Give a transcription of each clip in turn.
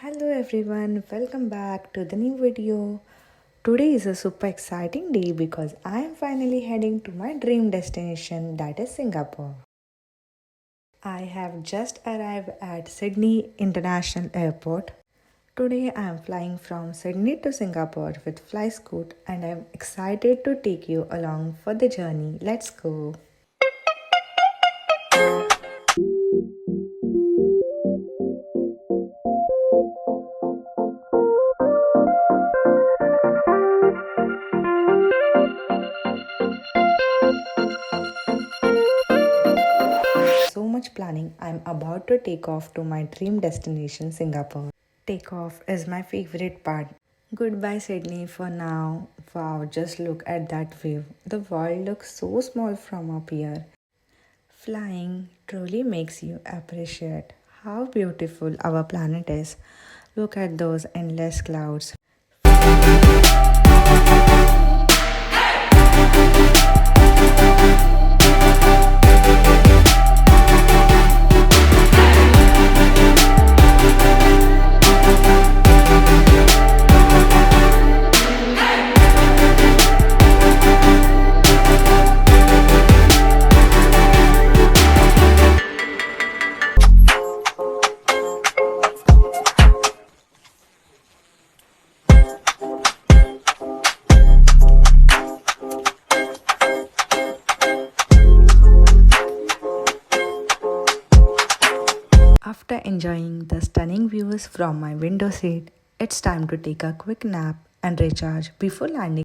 Hello everyone, welcome back to the new video. Today is a super exciting day because I am finally heading to my dream destination, that is Singapore. I have just arrived at Sydney International Airport. Today I am flying from Sydney to Singapore with FlyScoot and I am excited to take you along for the journey. Let's go. So much planning, I'm about to take off to my dream destination, Singapore. Takeoff is my favorite part. Goodbye, Sydney, for now. Wow, just look at that view. The world looks so small from up here. Flying truly makes you appreciate how beautiful our planet is. Look at those endless clouds. After enjoying the stunning views from my window seat, it's time to take a quick nap and recharge before landing.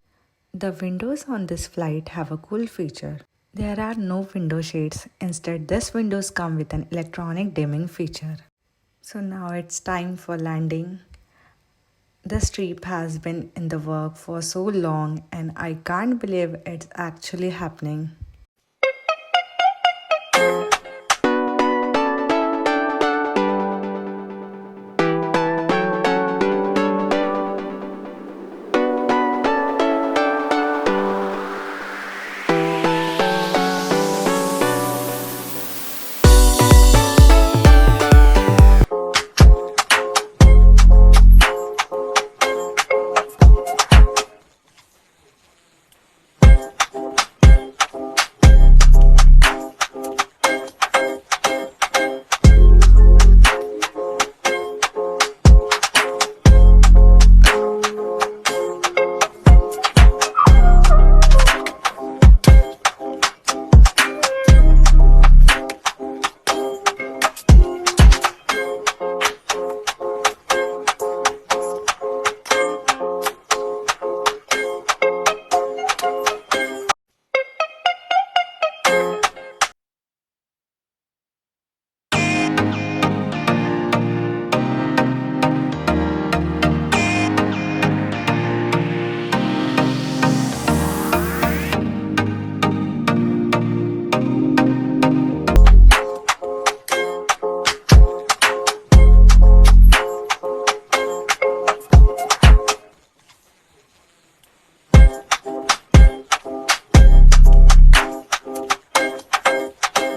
The windows on this flight have a cool feature. There are no window shades. Instead, these windows come with an electronic dimming feature. So now it's time for landing. This trip has been in the work for so long and I can't believe it's actually happening.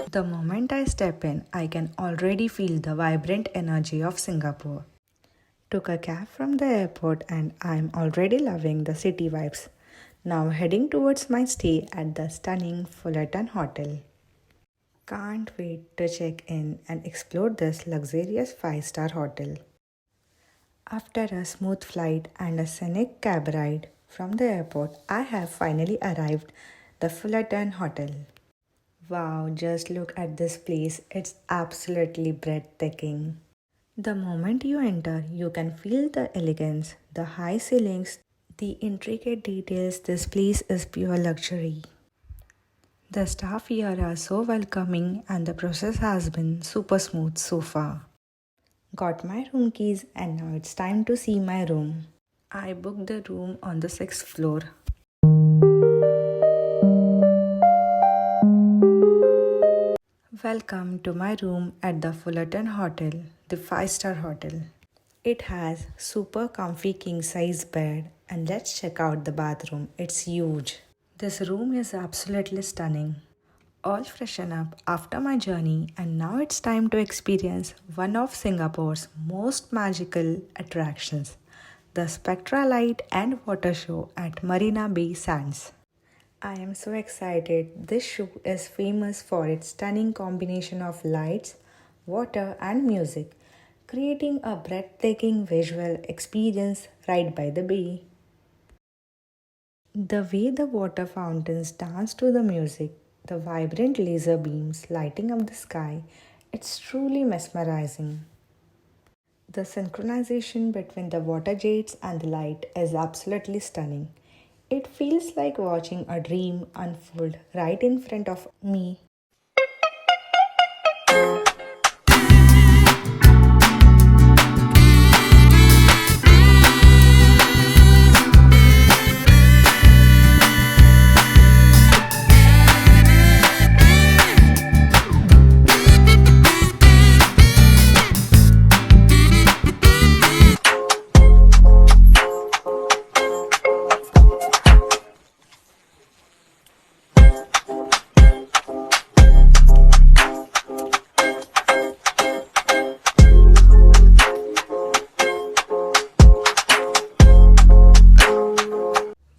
The moment I step in, I can already feel the vibrant energy of Singapore. Took a cab from the airport and I'm already loving the city vibes. Now heading towards my stay at the stunning Fullerton Hotel. Can't wait to check in and explore this luxurious 5-star hotel. After a smooth flight and a scenic cab ride from the airport, I have finally arrived the Fullerton Hotel. Wow, just look at this place. It's absolutely breathtaking. The moment you enter, you can feel the elegance, the high ceilings, the intricate details. This place is pure luxury. The staff here are so welcoming and the process has been super smooth so far. Got my room keys and now it's time to see my room. I booked the room on the 6th floor. Welcome to my room at the Fullerton Hotel, the 5-star hotel. It has super comfy king size bed and let's check out the bathroom. It's huge. This room is absolutely stunning. All freshen up after my journey, and now it's time to experience one of Singapore's most magical attractions, the Spectra Light and Water Show at Marina Bay Sands. I am so excited. This show is famous for its stunning combination of lights, water, and music, creating a breathtaking visual experience right by the bay. The way the water fountains dance to the music, the vibrant laser beams lighting up the sky, it's truly mesmerizing. The synchronization between the water jets and the light is absolutely stunning. It feels like watching a dream unfold right in front of me.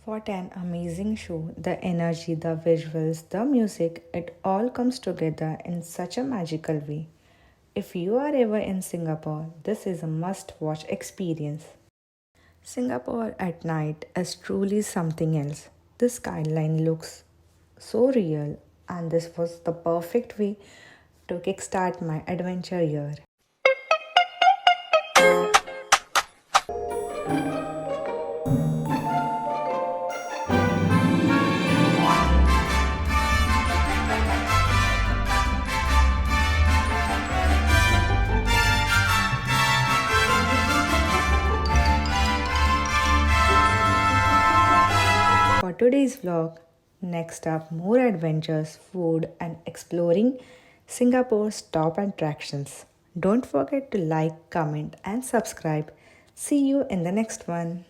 What an amazing show! The energy, the visuals, the music, it all comes together in such a magical way. If you are ever in Singapore, this is a must watch experience. Singapore at night is truly something else. The skyline looks so real, and this was the perfect way to kickstart my adventure here. For today's vlog, next up more adventures, food, and exploring Singapore's top attractions. Don't forget to like, comment, and subscribe. See you in the next one.